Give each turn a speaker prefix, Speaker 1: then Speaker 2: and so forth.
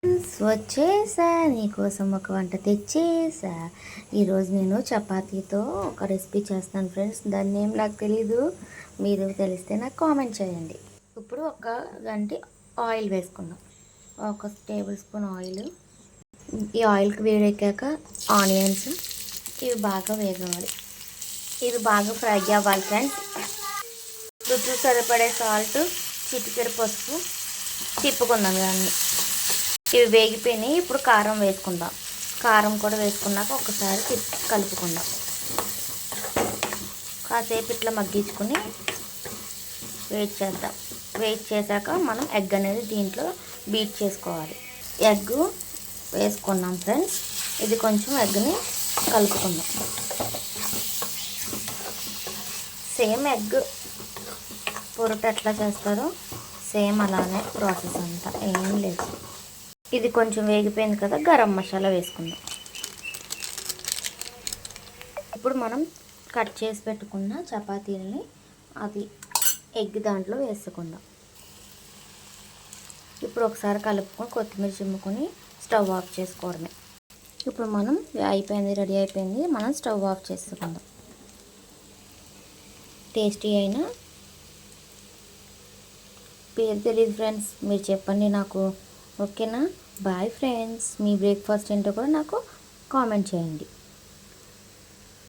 Speaker 1: వచ్చేసా నీకోసం ఒక వంట తెచ్చేసా. ఈరోజు నేను చపాతీతో ఒక రెసిపీ చేస్తాను ఫ్రెండ్స్. దాన్ని ఏం నాకు తెలీదు, మీరు తెలిస్తే నాకు కామెంట్ చేయండి. ఇప్పుడు ఒక గంటి ఆయిల్ వేసుకుందాం. ఒక టేబుల్ స్పూన్ ఆయిల్. ఈ ఆయిల్కి వేడెక్కాక ఆనియన్స్ ఇవి బాగా వేగవాలి. ఇవి బాగా ఫ్రై అవ్వాలి ఫ్రెండ్స్. రుచి సరిపడే సాల్ట్, చిటికెడు పసుపు తిప్పుకుందాం దాన్ని. ఇవి వేగిపోయినాయి. ఇప్పుడు కారం వేసుకుందాం. కారం కూడా వేసుకున్నాక ఒకసారి కలుపుకుందాం. కాసేపు ఇట్లా మగ్గించుకుని వెయిట్ చేద్దాం. వెయిట్ చేశాక మనం ఎగ్ అనేది దీంట్లో బీట్ చేసుకోవాలి. ఎగ్ వేసుకున్నాం ఫ్రెండ్స్. ఇది కొంచెం ఎగ్ని కలుపుకుందాం. సేమ్ ఎగ్ పొరటు ఎట్లా చేస్తారో సేమ్ అలానే ప్రాసెస్ అంతా, ఏం లేదు. ఇది కొంచెం వేగిపోయింది కదా, గరం మసాలా వేసుకుందాం. ఇప్పుడు మనం కట్ చేసి పెట్టుకున్న చపాతీలని అది ఎగ్ దాంట్లో వేసుకుందాం. ఇప్పుడు ఒకసారి కలుపుకొని కొత్తిమీర చిమ్ముకొని స్టవ్ ఆఫ్ చేసుకోవడమే. ఇప్పుడు మనం అయిపోయింది, రెడీ అయిపోయింది. మనం స్టవ్ ఆఫ్ చేసుకుందాం. టేస్టీ అయిన పేరు తెలియదు ఫ్రెండ్స్, మీరు చెప్పండి నాకు. ఓకేనా? Bye friends. మీ బ్రేక్ఫాస్ట్ ఏంటో కూడా నాకు కామెంట్ చేయండి.